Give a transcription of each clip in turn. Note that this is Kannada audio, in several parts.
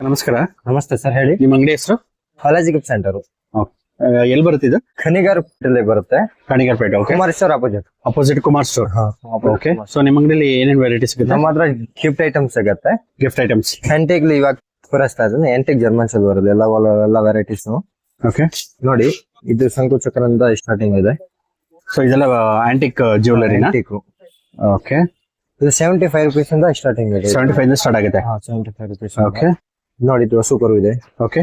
ನಮಸ್ಕಾರ. ನಮಸ್ತೆ ಸರ್, ಹೇಳಿ. ನಿಮ್ಮ ಅಂಗಡಿ ಹೆಸರು? ಕಾಲೇಜ್ ಗಿಫ್ಟ್ ಸೆಂಟರ್ ಎಲ್ಲಿ ಬರುತ್ತೆ ಇದು? ಖನಿಗಾರಪೇಟೆಯಲ್ಲಿ ಬರುತ್ತೆ. Kanigarapete. Okay. Kumar store opposite Kumar store. Okay. So ನಿಮ್ಮ ಅಂಗಡಿಯಲ್ಲಿ ಏನೇನು ವೆರೈಟಿ ಸಿಗುತ್ತೆ? ನಮ್ಮ ಹತ್ರ ಗಿಫ್ಟ್ ಐಟಮ್ಸ್ ಸಿಗುತ್ತೆ. ಗಿಫ್ಟ್ ಐಟಮ್ಸ್ ಆಂಟಿಕ್ ಇವಾಗ ತೋರಿಸ್ತಾ ಇದ್ದೀನಿ. ಆಂಟಿಕ್ ಜರ್ಮನ್ ಸಿಲ್ವರ್ ಎಲ್ಲ ವೆರೈಟೀಸ್ ಓಕೆ. ನೋಡಿ. ಇದು ಶಂಕು ಚಕ್ರದಿಂದ ಸ್ಟಾರ್ಟಿಂಗ್ ಇದೆ. ಸೊ ಇದೆಲ್ಲ ಆಂಟಿಕ್ ಜ್ಯುವೆಲರಿನ? ಆಂಟಿಕ್. ಓಕೆ. ಇದು 75 rupees ಇಂದ ಸ್ಟಾರ್ಟಿಂಗ್ ಇದೆ. 75 ಇಂದ ಸ್ಟಾರ್ಟ್ ಆಗುತ್ತೆ. 75 rupees. ಓಕೆ. ನೋಡಿ, ಇದು ಸೂಪರ್ ಇದೆ. ಓಕೆ.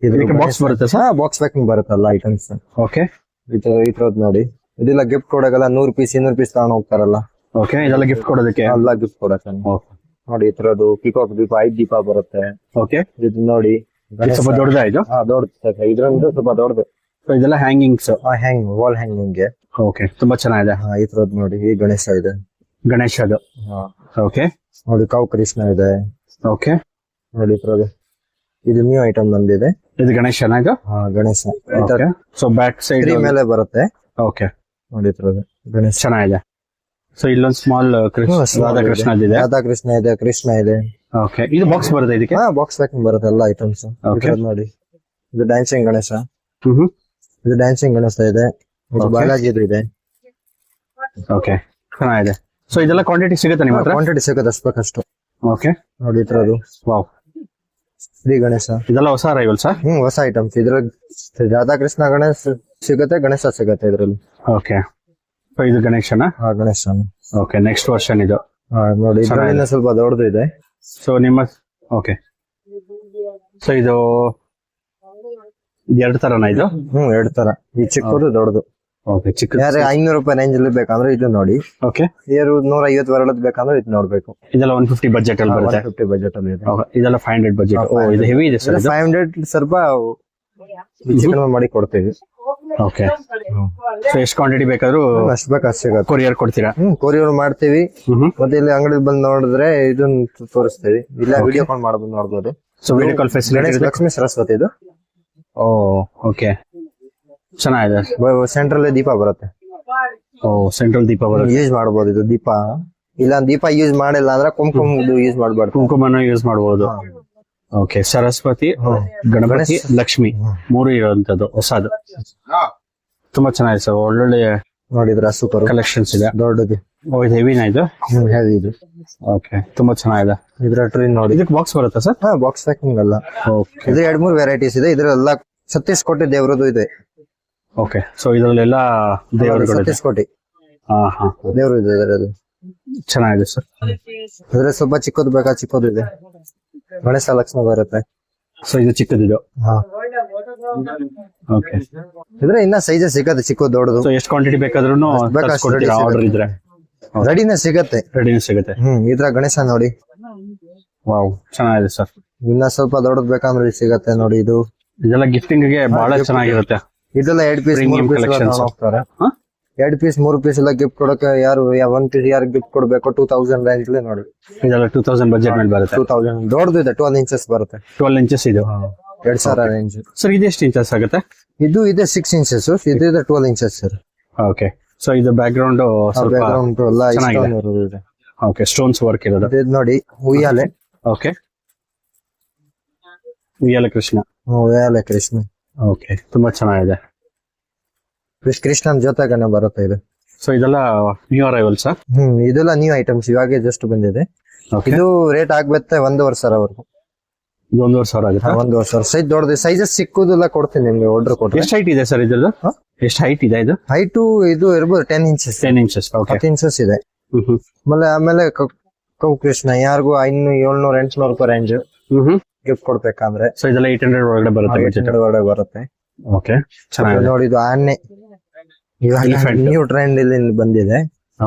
ಇದಕ್ಕೆ ಬಾಕ್ಸ್ ಬರುತ್ತೆ ಸರ್? ಬಾಕ್ಸ್ ಪ್ಯಾಕಿಂಗ್ ಬರುತ್ತಲ್ಲ ಐಟಮ್ಸ್. ಓಕೆ. ಇದ್ರದ್ದು ನೋಡಿ, ಇದೆಲ್ಲ ಗಿಫ್ಟ್ ಕೊಡೋಕೆಲ್ಲ 100 rupees 200 rupees ತಗೊಂಡು ಹೋಗ್ತಾರಲ್ಲ. ಓಕೆ. ಇದೆಲ್ಲ ಗಿಫ್ಟ್ ಕೊಡೋದಕ್ಕೆ? ಎಲ್ಲ ಗಿಫ್ಟ್ ಕೊಡಕ್ಕೆ. ನೋಡಿ, ಈ ತರದ್ದು ಪಿಕಾಕ್ ದೀಪ 5 ದೀಪ ಬರುತ್ತೆ. ಓಕೆ. ಇದು ನೋಡಿ, ಸ್ವಲ್ಪ ದೊಡ್ಡದಾ ಇದು? ದೊಡ್ಡದು. ಇದ್ರಿಂದ ಸ್ವಲ್ಪ ದೊಡ್ಡದು. ಸೊ ಇದೆಲ್ಲ ಹ್ಯಾಂಗಿಂಗ್ಸ್? Wall hanging. ಓಕೆ. ತುಂಬಾ ಚೆನ್ನಾಗಿದೆ. ಈ ತರದ್ದು ನೋಡಿ, ಈ ಗಣೇಶ ಇದೆ. ಗಣೇಶ ಅದು? ಓಕೆ. ನೋಡಿ, ಕಾವು ಕೃಷ್ಣ ಇದೆ. ಓಕೆ. ನೋಡಿ, ಇದ್ರದ್ದು ಇದು ನ್ಯೂ ಐಟಮ್ ಬಂದಿದೆ. ಇದು ಗಣೇಶನ ಇದು? ಗಣೇಶ. ಸೊ ಬ್ಯಾಕ್ ಸೈಡ್ ಮೇಲೆ ಬರುತ್ತೆ. ಓಕೆ. ನೋಡಿ, ಇದ್ರದ್ದು ಗಣೇಶ ಚೆನ್ನಾಗಿದೆ. ಸೊ ಇಲ್ಲೊಂದು ಸ್ಮಾಲ್ ರಾಧಾಕೃಷ್ಣ ಇದೆ. ರಾಧಾಕೃಷ್ಣ ಇದೆ, ಕೃಷ್ಣ ಇದೆ. ಓಕೆ. ಇದು ಬಾಕ್ಸ್ ಬರುತ್ತೆ ಇದಕ್ಕೆ? ಬಾಕ್ಸ್ ಪ್ಯಾಕಿಂಗ್ ಬರುತ್ತೆ ಎಲ್ಲ ಐಟಮ್ಸ್. ನೋಡಿ, ಇದು ಡ್ಯಾನ್ಸಿಂಗ್ ಗಣೇಶ. ಇದು ಡ್ಯಾನ್ಸಿಂಗ್ ಗಣೇಶ ಇದೆ. ಇದು ಬಾಲಾಜಿದು ಇದೆ. ಓಕೆ. ಚೆನ್ನಾಗಿದೆ. ಸೊ ಇದೆಲ್ಲ ಕ್ವಾಂಟಿಟಿ ಸಿಗುತ್ತೆ ನಿಮ್ಮ ಹತ್ರ? ಕ್ವಾಂಟಿಟಿ ಸಿಗುತ್ತೆ ಅಷ್ಟಕ್ಕಷ್ಟು. ಓಕೆ. ನೋಡಿ, ಇದ್ರದ್ದು ವಾವ್. ಶ್ರೀ ಗಣೇಶ. ಇದೆಲ್ಲ ಹೊಸ ಅರೈವಲ್ ಸರ್? ಹೊಸ ಐಟಮ್ಸ್. ಇದ್ರಲ್ಲಿ ರಾಧಾಕೃಷ್ಣ ಗಣೇಶ ಸಿಗುತ್ತೆ, ಗಣೇಶ ಸಿಗುತ್ತೆ ಇದ್ರಲ್ಲಿ. ಓಕೆ. ಸೊ ಇದು ಗಣೇಶನ? ಗಣೇಶ. ಓಕೆ. ನೆಕ್ಸ್ಟ್ ವರ್ಷನ್ ಇದು? ನೋಡಿ, ಇದ್ರಲ್ಲಿ ಸ್ವಲ್ಪ ದೊಡ್ಡದು ಇದೆ. ಸೊ ನಿಮ್ಮ ಓಕೆ. ಸೊ ಇದು 2 ತರನಾ ಇದು? 2 ತರ. ಈ ಚಿಕ್ಕದು ದೊಡ್ಡದು. ಓಕೆ. ಚಿಕ್ಕ 500 ರೂಪಾಯಿ ರೇಂಜ್ ಅಲ್ಲಿ ಬೇಕಂದ್ರೆ ಇದು ನೋಡಿ. ಓಕೆ. 150 ಬರಳದ್ ಬೇಕಂದ್ರೆ ಇದು ನೋಡ್ಬೇಕು. ಇದೆಲ್ಲ 150 ಬಜೆಟ್ ಅಲ್ಲಿ ಬರುತ್ತೆ? 150 ಬಜೆಟ್ ಅಲ್ಲಿ ಇದೆ. ಇದೆಲ್ಲ 500 ಬಜೆಟ್. ಇದು ಹೆವಿ ಇದೆ ಸರ್? 500 ಸ್ವಲ್ಪ ಚಿಕನ್ ಮಾಡಿ ಕೊಡ್ತೀವಿ. ಓಕೆ. ಸೊ ಎಷ್ಟು ಕ್ವಾಂಟಿಟಿ ಬೇಕಾದ್ರೂ ಅಷ್ಟು ಬೇಕು ಅಷ್ಟು ಸಿಗುತ್ತೆ. ಕೊರಿಯರ್ ಕೊಡ್ತೀರಾ? ಕೊರಿಯರ್ ಮಾಡ್ತೀವಿ. ಮತ್ತೆ ಇಲ್ಲಿ ಅಂಗಡಿ ಬಂದು ನೋಡಿದ್ರೆ ಇದನ್ನ ತೋರಿಸ್ತೀವಿ. ಇಲ್ಲ ವಿಡಿಯೋ ಕಾಲ್ ಮಾಡ್ಬೋದು, ನೋಡ್ಬೋದು. So video call facility? Lakshmi Saraswati ಇದು. ಓಕೆ. ಚೆನ್ನಾಗಿದೆ. ಸೆಂಟ್ರಲ್ ದೀಪ ಬರುತ್ತೆ. ಸೆಂಟ್ರಲ್ ದೀಪ ಬರುತ್ತೆ. ಯೂಸ್ ಮಾಡಬಹುದು ಇದು ದೀಪ. ಇಲ್ಲ ದೀಪ ಯೂಸ್ ಮಾಡಿಲ್ಲ ಅಂದ್ರೆ ಕುಂಕುಮ ಯೂಸ್ ಮಾಡಬಾರ್ದು. ಕುಂಕುಮನ ಯೂಸ್ ಮಾಡಬಹುದು. ಓಕೆ. ಸರಸ್ವತಿ, ಗಣಪತಿ, ಲಕ್ಷ್ಮಿ 3 ಇರುವಂತದ್ದು ಹೊಸದು. ತುಂಬಾ ಚೆನ್ನಾಗಿದೆ ಸರ್. ಒಳ್ಳೊಳ್ಳೆ ನೋಡಿದ್ರ ಸೂಪರ್ ಕಲೆಕ್ಷನ್ಸ್ ಇದೆ. ದೊಡ್ಡದು. ಇದು ಹೆವಿನಾ ಇದು? ಹೆವಿ ಇದು. ಓಕೆ. ತುಂಬಾ ಚೆನ್ನಾಗಿದೆ. ಇದ್ರ ಟ್ರೀ ನೋಡಿ. ಇದಕ್ಕೆ ಬಾಕ್ಸ್ ಬರುತ್ತಾ ಸರ್? ಬಾಕ್ಸ್ ಪ್ಯಾಕಿಂಗ್ ಅಲ್ಲ. ಓಕೆ. ಇದು 2-3 ವೆರೈಟೀಸ್ ಇದೆ. ಇದ್ರೆಲ್ಲ 36 ಕೋಟಿ ದೇವರದು ಇದೆ. ಓಕೆ. ಸೊ ಇದರಲ್ಲೆಲ್ಲ ದೇವರುಗಳು? 36 ಕೋಟಿ ದೇವರು ಇದೆ ಇದರಲ್ಲಿ. ಚೆನ್ನಾಗಿದೆ ಸರ್. ಇದ್ರೆ ಸ್ವಲ್ಪ ಚಿಕ್ಕದು ಬೇಕಾ? ಚಿಕ್ಕದು ಇದೆ. ಗಣೇಶ ಲಕ್ಷ್ಮಿ ಬರುತ್ತೆ. ಸೊ ಇದು ಚಿಕ್ಕದಿದು? ಓಕೆ. ಇದ್ರೆ ಇನ್ನ ಸೈಜ್ ಸಿಗತ್ತೆ, ಚಿಕ್ಕದು ದೊಡ್ಡದು. ಸೊ ಎಷ್ಟು ಕ್ವಾಂಟಿಟಿ ಬೇಕಾದ್ರೂ ಆರ್ಡರ್ ಇದ್ರೆ ರೆಡಿನೇ ಸಿಗತ್ತೆ? ರೆಡಿನೇ ಸಿಗುತ್ತೆ. ಇದ್ರ ಗಣೇಶ ನೋಡಿ. ವಾವ್, ಚೆನ್ನಾಗಿದೆ ಸರ್. ಇನ್ನ ಸ್ವಲ್ಪ ದೊಡ್ಡದು ಬೇಕಂದ್ರೆ ಸಿಗತ್ತೆ ನೋಡಿ. ಇದು ಇದೆಲ್ಲ ಗಿಫ್ಟಿಂಗ್ ಗೆ ಬಹಳ ಚೆನ್ನಾಗಿರುತ್ತೆ. ಇದೆಲ್ಲ 2 ಪೀಸ್ 3 ಪೀಸ್ ಹೋಗ್ತಾರೆ. 2 ಪೀಸ್ 3 ಪೀಸ್ ಎಲ್ಲ ಗಿಫ್ಟ್ ಕೊಡಕ್ಕೆ ಯಾರು 1 ಪೀಸ್ ಯಾರು ಗಿಫ್ಟ್ ಕೊಡ್ಬೇಕು 2000 ರೇಂಜ್ ಅಲ್ಲಿ ನೋಡಿ. ಇದೆಲ್ಲ 2000 ಬಜೆಟ್ ಮೇಲೆ ಬರುತ್ತೆ. 2000 ದೊಡ್ಡದು ಇದೆ. 12 ಇಂಚಸ್ ಬರುತ್ತೆ. 12 ಇಂಚಸ್ ಇದು? 2000 ರೇಂಜ್. ಸರ್ ಇದು ಎಷ್ಟು ಇಂಚಸ್ ಆಗುತ್ತೆ? ಇದು ಇದೆ 6 ಇಂಚಸ್. ಇದು ಇದೆ 12 ಇಂಚಸ್ ಸರ್. ಓಕೆ. ಸೊ ಇದು ಬ್ಯಾಕ್ ಗ್ರೌಂಡ್ ಸ್ವಲ್ಪ ಎಲ್ಲ ಚೆನ್ನಾಗಿದೆ. ಓಕೆ. ಸ್ಟೋನ್ಸ್ ವರ್ಕ್ ಇರೋದು. ಇದು ನೋಡಿ, ಉಯ್ಯಾಲೆ. ಓಕೆ. ಉಯ್ಯಾಲೆ ಕೃಷ್ಣ. ಉಯ್ಯಾಲೆ ಕೃಷ್ಣ. ಓಕೆ. ತುಂಬಾ ಚೆನ್ನಾಗಿದೆ. ಕೃಷ್ಣನ್ ಜೊತೆಗೇನೆ ಬರುತ್ತೆ ಇದು. ಸೊ ಇದೆಲ್ಲ ನ್ಯೂ ಅರೈವಲ್ಸ್? ಇದೆಲ್ಲ ನ್ಯೂ ಐಟಮ್ಸ್, ಇವಾಗೆ ಜಸ್ಟ್ ಬಂದಿದೆ. ಇದು ರೇಟ್ ಆಗ್ಬತ್ತೆ 1,500,000 ವರೆಗೂ. 1,500,000 ಆಗುತ್ತೆ? 1,500,000. ಸೈಜ್ ದೊಡ್ಡದು. ಸೈಜಸ್ ಸಿಕ್ಕುದಿಲ್ಲ ಕೊಡ್ತೀನಿ ನಿಮ್ಗೆ, ಆರ್ಡರ್ ಕೊಡ್ತೀನಿ. ಎಷ್ಟು ಹೈಟ್ ಇದೆ ಸರ್ ಇದ್ರದ್ದು? ಎಷ್ಟು ಹೈಟ್ ಇದೆ ಇದು? ಹೈಟ್ ಇದು ಇರ್ಬೋದು 10 ಇಂಚಸ್. 10 ಇಂಚಸ್. ಓಕೆ. 10 ಇಂಚಸ್ ಇದೆ. ಆಮೇಲೆ ಕೌ ಕೃಷ್ಣ ಯಾರಿಗೂ 500, 700, 800 ರೂಪಾಯಿ ರೇಂಜ್ ಗಿಫ್ಟ್ ಕೊಡ್ಬೇಕಂದ್ರೆ. ಸೊ ಇದೆಲ್ಲ 800 ಒಳಗಡೆ ಬರುತ್ತೆ? 800 ಒಳಗಡೆ ಬರುತ್ತೆ. ಓಕೆ. ಚೆನ್ನಾಗಿದೆ. ನೋಡಿ, ಇದು ಆನೆ ಇವಾಗ ನ್ಯೂ ಟ್ರೆಂಡ್ ಇಲ್ಲಿ ಬಂದಿದೆ.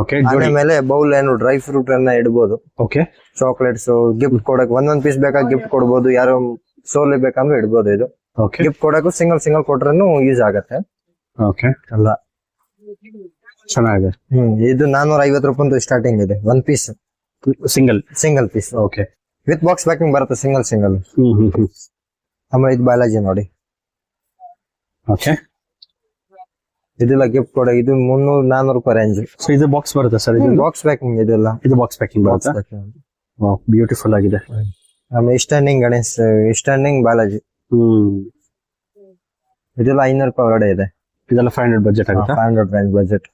ಓಕೆ. ಆನೆ ಮೇಲೆ ಬೌಲ್ ಏನು ಡ್ರೈ ಫ್ರೂಟ್ ಅನ್ನ ಇಡಬಹುದು. ಓಕೆ. ಚಾಕ್ಲೇಟ್ಸ್ ಗಿಫ್ಟ್ ಕೊಡಕ್ ಒಂದೊಂದ್ ಪೀಸ್ ಬೇಕಾ ಗಿಫ್ಟ್ ಕೊಡ್ಬೋದು. ಯಾರು ಸೋಲೆ ಬೇಕಂದ್ರೆ ಇಡ್ಬೋದು. ಇದು ಓಕೆ. ಗಿಫ್ಟ್ ಕೊಡಕ್ಕೂ ಸಿಂಗಲ್ ಕೊಟ್ರೂ ಯೂಸ್ ಆಗತ್ತೆ. ಓಕೆ. ಅಲ್ಲ ಚೆನ್ನಾಗಿದೆ. ಇದು 450 ರೂಪಾಯಿ ಸ್ಟಾರ್ಟಿಂಗ್ ಇದೆ. 1 piece single piece. Okay. With box packing ಬರುತ್ತೆ ಸಿಂಗಲ್. ಆಮೇಲೆ ಇದು ಬಾಲಾಜಿ ನೋಡಿ. ಓಕೆ. ಇದೆಲ್ಲ ಗಿಫ್ಟ್ ಕೊಡ. ಇದು 300-400 ರೂಪಾಯಿ ರೇಂಜ್. ಸೊ ಇದು ಬಾಕ್ಸ್ ಬರುತ್ತೆ ಸರ್? ಇದು ಬಾಕ್ಸ್ ಪ್ಯಾಕಿಂಗ್ ಇದೆಲ್ಲ. ಇದು ಬಾಕ್ಸ್ ಪ್ಯಾಕಿಂಗ್ ಬರುತ್ತೆ. ಬ್ಯೂಟಿಫುಲ್ ಆಗಿದೆ. ಆಮೇಲೆ ಇಸ್ಟರ್ನಿಂಗ್ ಗಣೇಶ್, ಇಸ್ಟರ್ನಿಂಗ್ ಬಾಲಾಜಿ, ಇದೆಲ್ಲ 500 ರೂಪಾಯಿ ಒಳಗಡೆ ಇದೆ. ಇದೆಲ್ಲ 500 ಬಜೆಟ್ ಆಗುತ್ತಾ? 500 ರೇಂಜ್ ಬಜೆಟ್.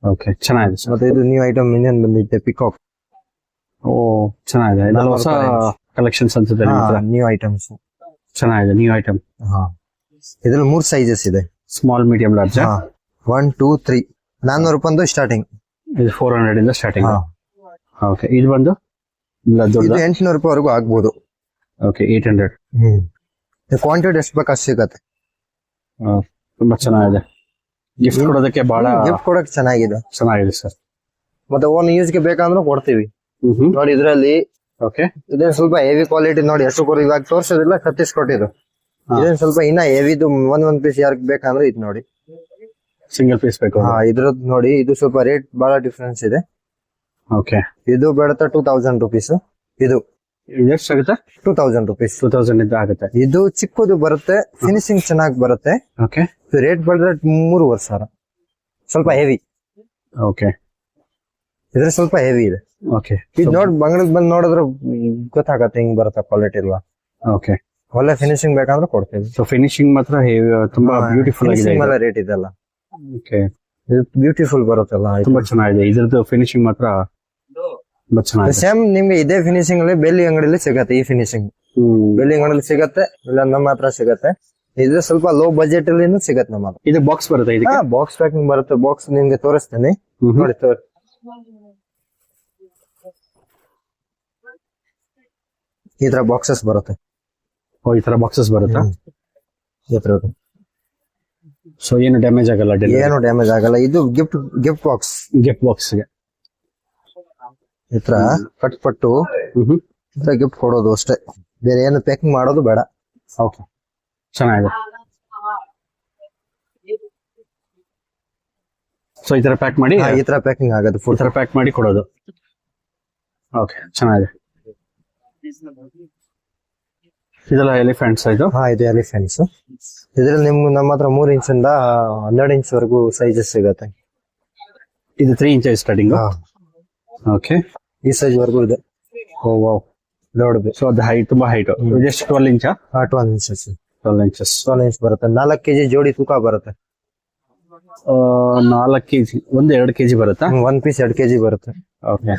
ಓಕೆ, ಚೆನ್ನಾಗಿದೆ ಸರ್. ಮತ್ತೆ ಇದು ನ್ಯೂ ಐಟಮ್ ಇಂಡಿಯನ್ ಬಂದಿದೆ, ಪಿಕಾಕ್. ಓ, ಚೆನ್ನಾಗಿದೆ. ಇದೆಲ್ಲ ಹೊಸ 400 ಕಲೆಕ್ಷನ್ಸ್ ಅನ್ಸುತ್ತೆ ನಿಮ್ಮ ಹತ್ರ. New items. ಚೆನ್ನಾಗಿದೆ, ನ್ಯೂ ಐಟಮ್. ಇದ್ರಲ್ಲಿ 3 ಸೈಜಸ್ ಇದೆ, ಸ್ಮಾಲ್, ಮೀಡಿಯಂ, ಲಾರ್ಜ್. 1 2 3 400 ರೂಪಾಯಿ ಸ್ಟಾರ್ಟಿಂಗ್. ಇದು 400 ಇಂದ ಸ್ಟಾರ್ಟಿಂಗ್. ಓಕೆ, ಇದು ಬಂದು ಇಲ್ಲ ಇದು ದೊಡ್ಡ. 800 ರೂಪಾಯಿ ವರೆಗೂ ಆಗ್ಬೋದು. ಓಕೆ, 800. ಕ್ವಾಂಟಿಟಿ ಎಷ್ಟು ಬೇಕು ಅಷ್ಟು ಸಿಗತ್ತೆ. ತುಂಬಾ ಚೆನ್ನಾಗಿದೆ. ಗಿಫ್ಟ್ ಕೊಡೋದಕ್ಕೆ ಬಹಳ ಗಿಫ್ಟ್ ಕೊಡಕ್ ಚೆನ್ನಾಗಿದೆ. ಚೆನ್ನಾಗಿದೆ ಸರ್. ಮತ್ತೆ ಓನ್ ಯೂಸ್ ಗೆ ಬೇಕಂದ್ರೂ ಕೊಡ್ತೀವಿ. ನೋಡಿ ಇದ್ರಲ್ಲಿ ಓಕೆ, ಇದೇನ್ ಸ್ವಲ್ಪ ಹೆವಿ ಕ್ವಾಲಿಟಿ ನೋಡಿ, ಎಷ್ಟು ಇವಾಗ ತೋರ್ಸೋದಿಲ್ಲ, 36 ಕೊಟ್ಟಿದ್ದು. ಇದೇನ್ ಸ್ವಲ್ಪ ಇನ್ನ ಹೆವಿದು ಒಂದ್ ಪೀಸ್ ಯಾರಿಗೆ ಬೇಕಂದ್ರೆ ಇದು ನೋಡಿ, ಸಿಂಗಲ್ ಪೀಸ್ ಬೇಕು. ಇದ್ರದ್ದು ನೋಡಿ, ಇದು ಸ್ವಲ್ಪ ರೇಟ್ ಬಹಳ ಡಿಫ್ರೆನ್ಸ್ ಇದೆ. ಓಕೆ, ಇದು ಬೇಡತ್ತ 2000 ರುಪೀಸ್. ಇದು ಎಷ್ಟಾಗುತ್ತೆ? 2000 ರುಪೀಸ್. 2000 ಇಂದ ಆಗುತ್ತೆ. ಇದು ಚಿಕ್ಕದು ಬರುತ್ತೆ, ಫಿನಿಶಿಂಗ್ ಚೆನ್ನಾಗಿ ಬರುತ್ತೆ. ಓಕೆ, ರೇಟ್ ಬೆಳೆದ್ರೆ 3000. ಸ್ವಲ್ಪ ಹೆವಿ. ಓಕೆ, ಇದ್ರ ಸ್ವಲ್ಪ ಹೆವಿ ಇದೆ. ಓಕೆ, ಇದು ನೋಡಿ ಬಂಗ್ಳದ್ ಬಂದು ನೋಡಿದ್ರೆ ಗೊತ್ತಾಗತ್ತೆ ಹಿಂಗ್ ಬರುತ್ತೆ ಕ್ವಾಲಿಟಿ ಇಲ್ವಾ. ಓಕೆ, ಒಳ್ಳೆ ಫಿನಿಶಿಂಗ್ ಬೇಕಂದ್ರೆ ಕೊಡ್ತೀವಿ. ಸೊ ಫಿನಿಶಿಂಗ್ ಮಾತ್ರ ತುಂಬಾ ಬ್ಯೂಟಿಫುಲ್ ಆಗಿದೆ. ಫಿನಿಶಿಂಗ್ ಮೇಲೆ ರೇಟ್ ಇದೆಲ್ಲ. ಓಕೆ, ಇದು ಬ್ಯೂಟಿಫುಲ್ ಬರುತ್ತಲ್ಲ, ತುಂಬಾ ಚೆನ್ನಾಗಿದೆ. ಇದ್ರದ್ದು ಫಿನಿಶಿಂಗ್ ಮಾತ್ರ ತುಂಬಾ ಚೆನ್ನಾಗಿದೆ. ಸೇಮ್ ನಿಮ್ಗೆ ಇದೇ ಫಿನಿಶಿಂಗ್ ಅಲ್ಲಿ ಬೆಲ್ಲಿ ಅಂಗಡಿಲಿ ಸಿಗತ್ತೆ. ಈ ಫಿನಿಶಿಂಗ್ ಬೆಲ್ಲಿ ಅಂಗಡಿಲಿ ಸಿಗತ್ತೆ, ಇಲ್ಲ ನಮ್ಮ ಹತ್ರ ಸಿಗತ್ತೆ. ಇದು ಸ್ವಲ್ಪ ಲೋ ಬಜೆಟ್ ಅಲ್ಲಿ ಸಿಗತ್ತೆ ನಮ್ಮ ಹತ್ರ. ಇದು ಬಾಕ್ಸ್ ಬರುತ್ತೆ ಇದಕ್ಕೆ? ಬಾಕ್ಸ್ ಪ್ಯಾಕಿಂಗ್ ಬರುತ್ತೆ. ಬಾಕ್ಸ್ ನಿಮ್ಗೆ ತೋರಿಸ್ತೇನೆ ನೋಡಿ. ಈ ತರ ಬಾಕ್ಸಸ್ ಬರುತ್ತೆ. ಓ, ಈ ತರ ಬಾಕ್ಸಸ್ ಬರುತ್ತಾ? ಈ ತರ ಸೊ ಏನು ಡ್ಯಾಮೇಜ್ ಆಗಲ್ಲ? ಏನು ಡ್ಯಾಮೇಜ್ ಆಗಲ್ಲ. ಇದು ಗಿಫ್ಟ್ ಬಾಕ್ಸ್. ಗಿಫ್ಟ್ ಬಾಕ್ಸ್ ಗೆ ಈ ತರ ಕಟ್ಪಟ್ಟು ಗಿಫ್ಟ್ ಕೊಡೋದು ಅಷ್ಟೇ, ಬೇರೆ ಏನು ಪ್ಯಾಕಿಂಗ್ ಮಾಡೋದು ಬೇಡ. ಓಕೆ, ಚೆನ್ನಾಗಿದೆ. ಸೊ ಈ ತರ ಪ್ಯಾಕ್ ಮಾಡಿ, ಈ ತರ ಪ್ಯಾಕಿಂಗ್ ಆಗೋದು, ಈ ತರ ಪ್ಯಾಕ್ ಮಾಡಿ ಕೊಡೋದು. ಓಕೆ, ಚೆನ್ನಾಗಿದೆ. ಇದೆಲ್ಲ ಎಲಿಫೆಂಟ್ಸ್ ಇದು? ಇದು ಎಲಿಫೆಂಟ್ಸ್. ಇದ್ರಲ್ಲಿ ನಿಮ್ಗೆ ನಮ್ಮ ಹತ್ರ 3 ಇಂಚಿಂದ 12 ಇಂಚ್ ವರೆಗೂ ಸೈಜಸ್ ಸಿಗತ್ತೆ. ಇದು 3 ಇಂಚಸ್ ಸ್ಟಾರ್ಟಿಂಗ್. ಓಕೆ, ಈ ಸೈಜ್ ವರೆಗೂ ಇದೆ. ಓ ವಾವ್, ದೊಡ್ಡದು. ಸೊ ಅದು ಹೈಟ್, ತುಂಬಾ ಹೈಟ್. ಎಷ್ಟು 12 ಇಂಚಾ? 12 ಇಂಚಸ್. 12 ಇಂಚಸ್. 12 ಇಂಚ್ ಬರುತ್ತೆ. 4 kg ಜೋಡಿ ತೂಕ ಬರುತ್ತೆ. 4 kg, 2 kg ಬರುತ್ತಾ? 1 ಪೀಸ್ 2 kg ಬರುತ್ತೆ. ಓಕೆ,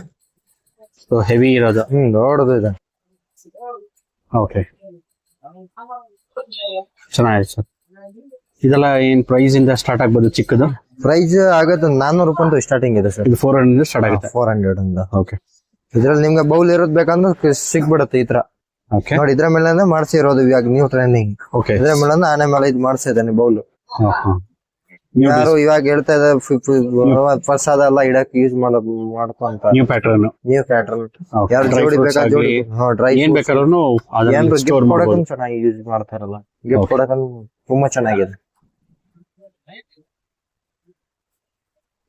ಸೊ ಹೆವಿ ಇರೋದು. ದೊಡ್ಡದು ಇದೆ. ಓಕೆ, ಚೆನ್ನಾಗಿದೆ ಸರ್. ಇದೆಲ್ಲ ಏನ್ ಪ್ರೈಸ್ ಇಂದ ಸ್ಟಾರ್ಟ್ ಆಗ್ಬೋದು? ಚಿಕ್ಕದು ಪ್ರೈಸ್ ಆಗುತ್ತೆ 400 ರೂಪಾಯಿ ಸ್ಟಾರ್ಟಿಂಗ್ ಇದೆ ಸರ್. ಇದು 400 ಇಂದ ಸ್ಟಾರ್ಟ್ ಆಗುತ್ತೆ. 400 ಇಂದ. ಓಕೆ, ಇದ್ರಲ್ಲಿ ನಿಮ್ಗೆ ಬೌಲ್ ಇರೋದ್ ಬೇಕಂದ್ರೆ ಸಿಗ್ಬಿಡುತ್ತೆ ಈ ತರ. ಓಕೆ, ನೋಡಿ ಇದ್ರ ಮೇಲೆ ಮಾಡ್ಸಿರೋದು ಇವಾಗ ನ್ಯೂ ಟ್ರೆಂಡಿಂಗ್. ಓಕೆ, ಇದ್ರ ಮೇಲೆ ಆನೆ ಮೇಲೆ ಇದು ಮಾಡ್ಸಿದ್ದಾನೆ ಬೌಲ್. ಯಾರು ಇವಾಗ ಹೇಳ್ತಾ ಇದ್ದಾರೆ ಪ್ರಸಾದ ಎಲ್ಲ ಇಡಕ್ ಯೂಸ್ ಮಾಡ್ಕೊಂತ ನ್ಯೂ ಪ್ಯಾಟರ್ನ್. ಯಾರು ಜೋಡಿ ಬೇಕಾ ಜೋಡಿ ಡ್ರೈ ಏನ್ ಬೇಕಾದ್ರೂ ಸ್ಟೋರ್ ಮಾಡಬಹುದು. ಚೆನ್ನಾಗಿ ಯೂಸ್ ಮಾಡ್ತಾರಲ್ಲ, ಗಿಫ್ಟ್ ಕೊಡಕ್ ತುಂಬಾ ಚೆನ್ನಾಗಿದೆ.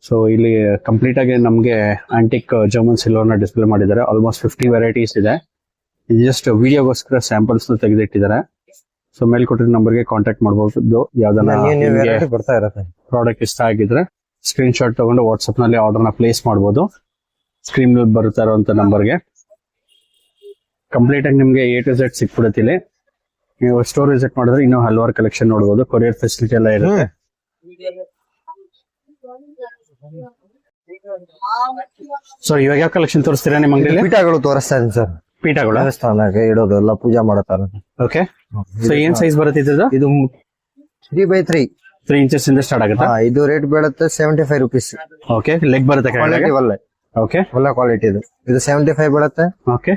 ಸೊ ಇಲ್ಲಿ ಕಂಪ್ಲೀಟ್ ಆಗಿ ನಮ್ಗೆ ಆಂಟಿಕ್ ಜರ್ಮನ್ ಸಿಲ್ವರ್ ನ ಡಿಸ್ಪ್ಲೇ ಮಾಡಿದ್ದಾರೆ. ಆಲ್ಮೋಸ್ಟ್ 50 ವೆರೈಟೀಸ್ ಇದೆ. ಇದು ಜಸ್ಟ್ ವಿಡಿಯೋಗೋಸ್ಕರ ಸ್ಯಾಂಪಲ್ಸ್ ತೆಗೆದಿಟ್ಟಿದ್ದಾರೆ. ಸೊ ಮೇಲ್ ಕೊಟ್ಟಿರೋ ನಂಬರ್ಗೆ ಕಾಂಟ್ಯಾಕ್ಟ್ ಮಾಡಬಹುದು. ಯಾವ್ದನ್ನ ಬರ್ತಾ ಇರತ್ತೆ ಪ್ರಾಡಕ್ಟ್ ಇಷ್ಟ ಆಗಿದ್ರೆ ಸ್ಕ್ರೀನ್ ಶಾಟ್ ತಗೊಂಡು ವಾಟ್ಸ್ಆಪ್ ನಲ್ಲಿ ಆರ್ಡರ್ ನ ಪ್ಲೇಸ್ ಮಾಡಬಹುದು. ಸ್ಕ್ರೀನ್ ಬರುತ್ತಾ ಇರುವಂತ ನಂಬರ್ಗೆ. ಕಂಪ್ಲೀಟ್ ಆಗಿ ನಿಮ್ಗೆ A to Z ಸಿಕ್ಬಿಡುತ್ತೆ ಇಲ್ಲಿ. ನೀವು ಸ್ಟೋರ್ ವಿಸಿಟ್ ಮಾಡಿದ್ರೆ ಇನ್ನೂ ಹಲವಾರು ಕಲೆಕ್ಷನ್ ನೋಡಬಹುದು. ಕೊರಿಯರ್ ಫೆಸಿಲಿಟಿ ಎಲ್ಲ ಇರುತ್ತೆ. ಸೊ ಇವಾಗ ಯಾವ ಕಲೆಕ್ಷನ್ ತೋರಿಸ್ತೀರಾ ನಿಮ್ಮ ಅಂಗಡಿಯಲ್ಲಿ? ಪೀಠಗಳು ತೋರಿಸ್ತಾ ಇದೀನಿ ಸರ್. ಪೀಠಗಳು ದೇವಸ್ಥಾನಕ್ಕೆ ಇಡೋದು ಎಲ್ಲ ಪೂಜಾ ಮಾಡತಾರ. ಓಕೆ, ಸೊ ಏನ್ ಸೈಜ್ ಬರುತ್ತೆ ಇದ್ರದ್ದು? ಇದು 3x3 3 ಇಂಚಸ್ ಇಂದ ಸ್ಟಾರ್ಟ್ ಆಗುತ್ತೆ. ಇದು ರೇಟ್ ಬೀಳುತ್ತೆ 75 ರುಪೀಸ್. ಓಕೆ, ಲೆಗ್ ಬರುತ್ತೆ ಕೆಳಗಡೆ. ಓಕೆ, ಒಳ್ಳೆ ಕ್ವಾಲಿಟಿ ಇದು. ಇದು 75 ಬೀಳುತ್ತೆ. ಓಕೆ,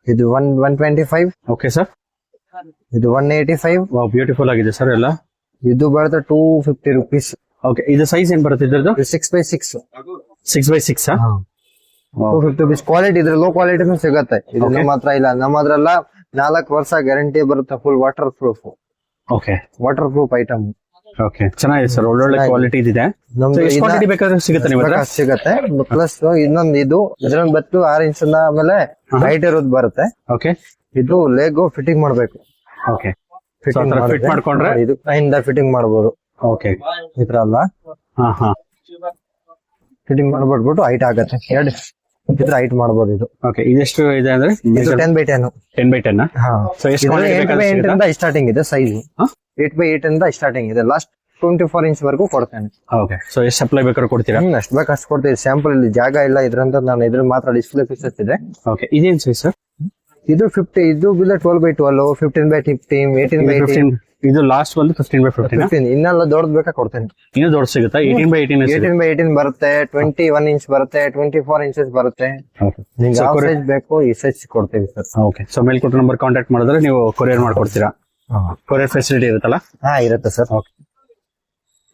ಇದು 125. ಓಕೆ ಸರ್, ಇದು 185. ವಾವ್, ಬ್ಯೂಟಿಫುಲ್ ಆಗಿದೆ ಸರ್ ಎಲ್ಲ. ಇದು ಬರುತ್ತೆ 250 ರುಪೀಸ್. ಓಕೆ, ಇದು ಸೈಜ್ ಏನ್ ಬರುತ್ತೆ ಇದ್ರದ್ದು? 6x6. 6x6. 250 ರುಪೀಸ್. ಕ್ವಾಲಿಟಿ ಇದ್ರೆ ಲೋ ಕ್ವಾಲಿಟಿನೂ ಸಿಗತ್ತೆ. ಇದು ನಮ್ಮ ಹತ್ರ ಇಲ್ಲ. ನಮ್ಮ ಹತ್ರ ಎಲ್ಲ 4 ವರ್ಷ ಗ್ಯಾರಂಟಿ ಬರುತ್ತೆ. Full water proof. Okay, water proof item. Okay, ಚೆನ್ನಾಗಿದೆ ಸರ್. ಒಳ್ಳೊಳ್ಳೆ ಕ್ವಾಲಿಟಿ ಇದೆ. ಕ್ವಾಲಿಟಿ ಬೇಕಾದ್ರೆ ಸಿಗುತ್ತೆ ನಿಮ್ಮ ಹತ್ರ? ಸಿಗತ್ತೆ. ಪ್ಲಸ್ ಇನ್ನೊಂದು ಇದು ಇದ್ರಲ್ಲಿ ಬತ್ತು 6 ಇಂಚ್ ಆಮೇಲೆ ಹೈಟ್ ಇರೋದು ಬರುತ್ತೆ. ಓಕೆ, ಇದು ಲೆಗ್ ಫಿಟ್ಟಿಂಗ್ ಮಾಡ್ಬೇಕು. ಓಕೆ, ಫಿಟ್ ಮಾಡ್ಕೊಂಡ್ರೆ ಇದು ಕೈಯಿಂದ ಫಿಟ್ಟಿಂಗ್ ಮಾಡಬಹುದು. ಓಕೆ, ಈ ತರ ಅಲ್ಲ, ಫಿಟ್ಟಿಂಗ್ ಮಾಡ್ಬಿಟ್ಬಿಟ್ಟು ಹೈಟ್ ಆಗತ್ತೆ. ಇದ್ರ ಹೈಟ್ ಮಾಡ್ಬೋದು ಇದು. ಓಕೆ, ಇದೆಷ್ಟು ಇದೆ ಅಂದ್ರೆ ಇದು 10x10. 10x10. ಹಾ, ಸೊ ಎಷ್ಟು quantity ಬೇಕಾದ್ರೂ 8x8 ಸಿಗುತ್ತಾ? ಇಂದ ಸ್ಟಾರ್ಟಿಂಗ್ ಇದೆ ಸೈಜ್. ಹಾ? 8x8 ಇಂದ ಸ್ಟಾರ್ಟಿಂಗ್ ಇದೆ, ಲಾಸ್ಟ್ 24 ಇಂಚ್ ವರೆಗೂ ಕೊಡ್ತೇನೆ. ಓಕೆ, ಸೊ ಎಷ್ಟು ಸಪ್ಲೈ ಬೇಕಾದ್ರೂ ಕೊಡ್ತೀರಾ? ಅಷ್ಟು ಬೇಕು ಅಷ್ಟು ಕೊಡ್ತೀವಿ. ಸ್ಯಾಂಪಲ್ ಇಲ್ಲಿ ಜಾಗ ಇಲ್ಲ ಇದ್ರಂತ ನಾನು ಇದ್ರ ಮಾತ್ರ ಡಿಸ್ಪ್ಲೇ ಪೀಸಸ್ ಇದೆ. ಓಕೆ, ಇದೇನ್ ಸೈಜ್ ಸರ್? ಇದು 50, ಇದು ಬಿಲ್ಲ 12x12, 15x15, 18x18, ಇದು ಲಾಸ್ಟ್ ಒಂದು 15x15. 15. ಇನ್ನೆಲ್ಲ ದೊಡ್ಡದು ಬೇಕಾ ಕೊಡ್ತೇನೆ. ಇನ್ನೂ ದೊಡ್ಡ ಸಿಗುತ್ತಾ? 18x18 18x18 ಬರುತ್ತೆ, 21 ಇಂಚ್ ಬರುತ್ತೆ, 24 ಇಂಚಸ್ ಬರುತ್ತೆ. ನಿಮ್ಗೆ ಯಾವ ಸೈಜ್ ಬೇಕು ಈ ಸೈಜ್ ಕೊಡ್ತೀವಿ ಸರ್. ಓಕೆ, ಸೊ ಮೇಲ್ಕೊಟ್ಟ ನಂಬರ್ ಕಾಂಟ್ಯಾಕ್ಟ್ ಮಾಡಿದ್ರೆ ನೀವು ಕೊರಿಯರ್ ಮಾಡ್ಕೊಡ್ತೀರಾ? ಕೊರಿಯರ್ ಫೆಸಿಲಿಟಿ ಇರುತ್ತಲ್ಲ? ಹಾ, ಇರುತ್ತೆ ಸರ್. ಓಕೆ,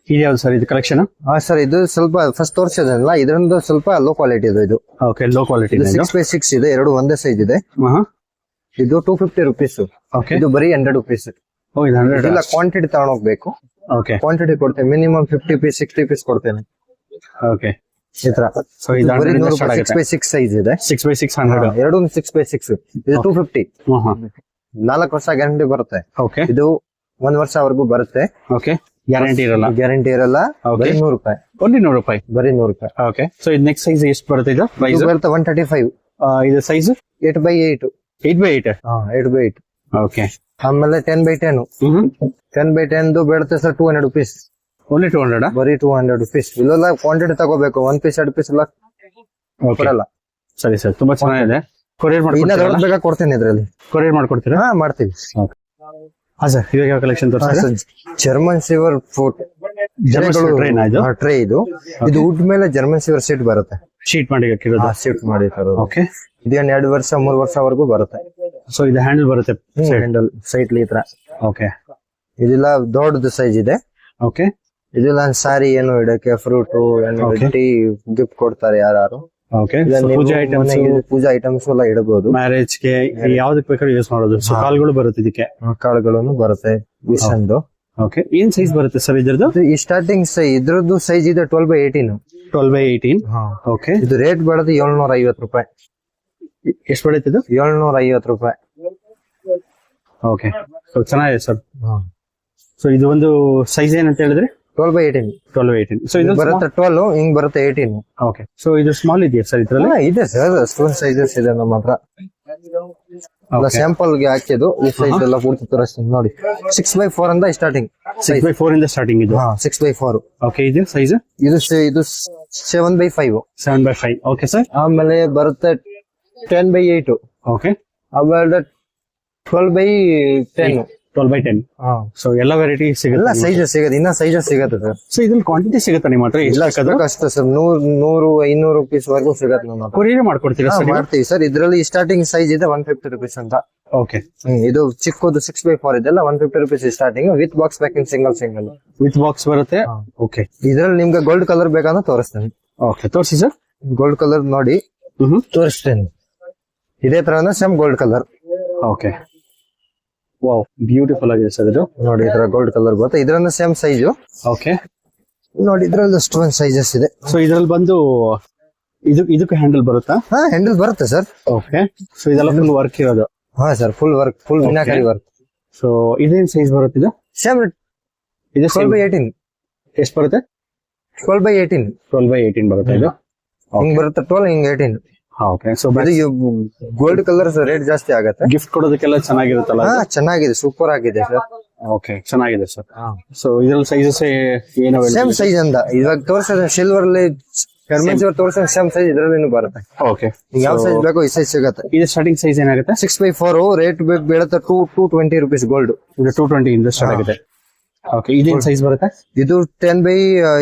ಇದ್ಯಾವ್ದು ಸರ್ ಇದು ಕಲೆಕ್ಷನ್? ಹಾ ಸರ್, ಇದು ಸ್ವಲ್ಪ ಫಸ್ಟ್ ತೋರಿಸಿದ್ರಲ್ಲ ಇದರಿಂದ ಸ್ವಲ್ಪ ಲೋ ಕ್ವಾಲಿಟಿ ಇದು. ಓಕೆ, ಲೋ ಕ್ವಾಲಿಟಿ ಇದೆ. 6x6 ಇದೆ, ಎರಡು ಒಂದೇ ಸೈಜ್ ಇದೆ. ಇದು 250 ರುಪೀಸ್. ಓಕೆ, ಇದು ಬರೀ 100 ರುಪೀಸ್. ಓ ಇದು 100. ಇಲ್ಲ, ಕ್ವಾಂಟಿಟಿ ತಗೊಂಡೋಗ್ಬೇಕು. ಓಕೆ, ಕ್ವಾಂಟಿಟಿ ಕೊಡ್ತೇನೆ, ಮಿನಿಮಮ್ 50 ಪೀಸ್ 60 ಪೀಸ್ ಕೊಡ್ತೇನೆ ಓಕೆ. ಈ ತರ. ಸೊ ಇದು ಬರೀ 100 100 ಸ್ಟಾರ್ಟ್ ಆಗುತ್ತೆ. 6x6 ಸೈಜ್ ಇದೆ. 6x6 100. ಎರಡು 6x6. ಇದು 250. 4 ವರ್ಷ ಗ್ಯಾರಂಟಿ ಬರುತ್ತೆ. ಓಕೆ, ಇದು 1 ವರ್ಷವರೆಗೂ ಬರುತ್ತೆ. ಓಕೆ, ಗ್ಯಾರಂಟಿ ಇರಲ್ಲ? ಗ್ಯಾರಂಟಿ ಇರಲ್ಲ. ಬರೀ 100 ರೂಪಾಯಿ. ಓನ್ಲಿ 100 ರೂಪಾಯಿ. ಬರೀ 100 ರೂಪಾಯಿ. ಓಕೆ, ಸೊ ಇದು ನೆಕ್ಸ್ಟ್ ಸೈಜ್ ಎಷ್ಟು ಬರುತ್ತೆ? ಇದು ಪ್ರೈಸ್ ಇದು ಬರುತ್ತೆ 135. ಇದು size 8x8. 8x8. 8x8. Okay, ಆಮೇಲೆ 10x10. 10x10 ಬೀಳುತ್ತೆ ಸರ್ 200 ರುಪೀಸ್. ಓನ್ಲಿ 200? ಬರೀ 200 ರುಪೀಸ್. ಇಲ್ಲೆಲ್ಲ ಕ್ವಾಂಟಿಟಿ ತಗೋಬೇಕು, 1 ಪೀಸ್ 2 ಪೀಸ್ ಎಲ್ಲ ಓಕೆ, ಕೊಡಲ್ಲ. ಸರಿ ಸರ್, ತುಂಬಾ ಚೆನ್ನಾಗಿದೆ. ಕೊರಿಯರ್ ಇನ್ನ ಮಾಡ್ಕೊಡ್ತೀರಾ? ದೊಡ್ಡ ಬೇಕಾ ಕೊಡ್ತೇನೆ ಇದ್ರಲ್ಲಿ. ಕೊರಿಯರ್ ಮಾಡ್ಕೊಡ್ತೀರಾ? ಹಾ, ಮಾಡ್ತೀವಿ. ಹಾ ಸರ್, ಇವಾಗ ಯಾವ ಕಲೆಕ್ಷನ್ ತೋರಿಸ್ತೀರಾ? ಜರ್ಮನ್ ಸಿವರ್ ಫುಟ್ ಟ್ರೈನ್ ಇದು? ಟ್ರೇ ಇದು. ಇದು ವುಡ್ ಮೇಲೆ ಜರ್ಮನ್ ಸಿವರ್ ಸೀಟ್ ಬರುತ್ತೆ. ಶೀಟ್ ಮಾಡಿ ಹಾಕಿರೋದು? ಸೀಟ್ ಮಾಡಿ ತರೋದು. ಓಕೆ, ಇದೇನ್ 2 ವರ್ಷ 3 ವರ್ಷವರೆಗೂ ಬರುತ್ತೆ. ಸೊ ಇದು ಹ್ಯಾಂಡಲ್ ಬರುತ್ತೆ ಹ್ಯಾಂಡಲ್ ಸೈಟ್ ಈ ತರ. ಓಕೆ, ಇದೆಲ್ಲ ದೊಡ್ಡದು ಸೈಜ್ ಇದೆ. ಓಕೆ, ಇದೆಲ್ಲ ಸಾರಿ ಏನು ಇಡಕ್ಕೆ, ಫ್ರೂಟ್ ಟೀ ಗಿಫ್ಟ್ ಕೊಡ್ತಾರೆ ಯಾರು. ಓಕೆ, ಪೂಜಾ ಐಟಮ್ಸ್, ಪೂಜಾ ಐಟಮ್ಸ್ ಎಲ್ಲ ಇಡಬಹುದು. ಮ್ಯಾರೇಜ್ ಗೆ ಯಾವ್ದಕ್ ಬೇಕಾದ್ರೂ ಯೂಸ್ ಮಾಡೋದು. ಸೊ ಕಾಲ್ಗಳು ಬರುತ್ತೆ ಇದಕ್ಕೆ? ಕಾಳುಗಳನ್ನು ಬರುತ್ತೆ. ವಿಸಂದು. ಓಕೆ, ಏನ್ ಸೈಜ್ ಬರುತ್ತೆ ಸರ್ ಇದ್ರದ್ದು? ಈ ಸ್ಟಾರ್ಟಿಂಗ್ ಇದ್ರದ್ದು ಸೈಜ್ ಇದೆ 12x18. 12x18. ಓಕೆ, ಇದು ರೇಟ್ ಬರೋದು 750 ರೂಪಾಯಿ. ಎಷ್ಟು ಬರುತ್ತೆ ಇದು? 750 ರೂಪಾಯಿ. ಓಕೆ, ಸೊ ಚೆನ್ನಾಗಿದೆ ಸರ್. ಸೊ ಇದು ಒಂದು ಸೈಜ್ ಏನಂತ ಹೇಳಿದ್ರೆ 12x18. 12x18. ಸೊ ಇದು ಬರುತ್ತೆ 12, ಹಿಂಗ್ ಬರುತ್ತೆ 18. ಓಕೆ, ಸೊ ಇದು ಸ್ಮಾಲ್ ಇದೆಯಾ ಸರ್ ಇದ್ರಲ್ಲಿ? ಇದೆ ಸರ್, ಸ್ಟೋನ್ ಸೈಜಸ್ ಇದೆ ನಮ್ಮ ಹತ್ರ. ಸ್ಯಾಂಪಲ್ ಗೆ ಹಾಕಿದ್ದು ಈ ಸೈಜ್ ಎಲ್ಲ ಪೂರ್ತಿ ತೋರಿಸ್ತೀನಿ ನೋಡಿ. 6x4 ಅಂತ ಸ್ಟಾರ್ಟಿಂಗ್. 6x4 ಇಂದ ಸ್ಟಾರ್ಟಿಂಗ್ ಇದು? 6x4. ಓಕೆ, ಇದು ಸೈಜ್? ಇದು 7x5. 7x5. Okay sir. ಆಮೇಲೆ ಬರುತ್ತೆ 10x8. ಓಕೆ, ಆಮೇಲೆ 12x10. 12x10. ಸೊ ಎಲ್ಲ ವೆರೈಟಿ ಎಲ್ಲ ಸಿಗುತ್ತೆ? ಸೈಜಸ್ ಸಿಗುತ್ತೆ, ಇನ್ನ ಸೈಜಸ್ ಸಿಗುತ್ತೆ ಸರ್. ಸೊ ಇದ್ರಲ್ಲಿ ಕ್ವಾಂಟಿಟಿ ಸಿಗುತ್ತಾ ನಿಮ್ಮ ಹತ್ರ? ಇಲ್ಲ ಅಷ್ಟೇ ಸರ್, 100 500 ರುಪೀಸ್ ವರೆಗೂ ಸಿಗತ್ತೆ ನಮ್ಮ ಹತ್ರ. ಕೊರಿಯರ್ ಮಾಡ್ಕೊಡ್ತೀರಾ ಸರ್? ಮಾಡ್ತೀವಿ ಸರ್. ಇದ್ರಲ್ಲಿ ಸ್ಟಾರ್ಟಿಂಗ್ ಸೈಜ್ ಇದೆ 150 ರುಪೀಸ್ ಅಂತ. ಓಕೆ, ಇದು ಚಿಕ್ಕದು 6x4 ಇದೆಲ್ಲ 150 rupees starting, with box packing single. With box ಬರುತ್ತೆ? ಓಕೆ, ಇದ್ರಲ್ಲಿ ನಿಮ್ಗೆ ಗೋಲ್ಡ್ ಕಲರ್ ಬೇಕಂದ್ರೆ ತೋರಿಸ್ತೇನೆ. ಓಕೆ, ತೋರಿಸಿ ಸರ್. ಗೋಲ್ಡ್ ಕಲರ್ ನೋಡಿ ತೋರಿಸ್ತೇನೆ. ಇದೇ ತರ same gold colour. Okay, wow, beautiful ಆಗಿದೆ ಸರ್ ಇದು. ನೋಡಿ ಈ ತರ ಗೋಲ್ಡ್ ಕಲರ್ ಬರುತ್ತೆ. ಇದ್ರನ್ನ ಸೇಮ್ ಸೈಜು. ಓಕೆ, ನೋಡಿ ಇದ್ರಲ್ಲಿ ಅಷ್ಟು ಒಂದು ಸೈಜಸ್ ಇದೆ. ಸೊ ಇದ್ರಲ್ಲಿ ಬಂದು ಇದಕ್ಕೆ ಹ್ಯಾಂಡಲ್ ಬರುತ್ತಾ? ಹ್ಯಾಂಡಲ್ ಬರುತ್ತೆ ಸರ್. ಓಕೆ, ಸೊ ಇದೆಲ್ಲ ಫುಲ್ ವರ್ಕ್ ಇರೋದು? ಹಾ sir, full work, full meenakari work. So ಇದೇನ್ ಸೈಜ್ ಬರುತ್ತೆ ಇದು? ಸೇಮ್ ಇದು 12x18. ಎಷ್ಟು ಬರುತ್ತೆ? 12x18. 12x18 ಬರುತ್ತೆ ಇದು? ಹಿಂಗ್ ಬರುತ್ತೆ 12, ಹಿಂಗ್ 18. Okay, so gold colour rate ಜಾಸ್ತಿ ಆಗತ್ತೆ. ಗಿಫ್ಟ್ ಕೊಡೋದಕ್ಕೆಲ್ಲ ಚೆನ್ನಾಗಿರುತ್ತಲ್ಲ? ಚೆನ್ನಾಗಿದೆ, ಸೂಪರ್ ಆಗಿದೆ ಸರ್. ಓಕೆ, ಚೆನ್ನಾಗಿದೆ ಸರ್. ಸೊ ಇದ್ರಲ್ಲಿ ಸೈಜಸ್ ಏನು? ಸೇಮ್ ಸೈಜ್ ಅಂತ ಇವಾಗ ತೋರಿಸಿದ ಸಿಲ್ವರ್ ಅಲ್ಲಿ ತೋರಿಸಿದ ಸೇಮ್ ಸೈಜ್ ಇದ್ರಲ್ಲಿ ಬರುತ್ತೆ. ಓಕೆ, ಯಾವ ಸೈಜ್ ಬೇಕೋ ಈ ಸೈಜ್ ಸಿಗುತ್ತೆ. ಇದು ಸ್ಟಾರ್ಟಿಂಗ್ ಸೈಜ್ ಏನಾಗುತ್ತೆ? 6x4 ರೇಟ್ ಬೀಳುತ್ತೆ 220 ರುಪೀಸ್ ಗೋಲ್ಡ್. ಇದು 220 ಇಂದ ಸ್ಟಾರ್ಟ್ ಆಗಿದೆ. ಓಕೆ, ಇದೇನ್ ಸೈಜ್ ಬರುತ್ತೆ? ಇದು 10x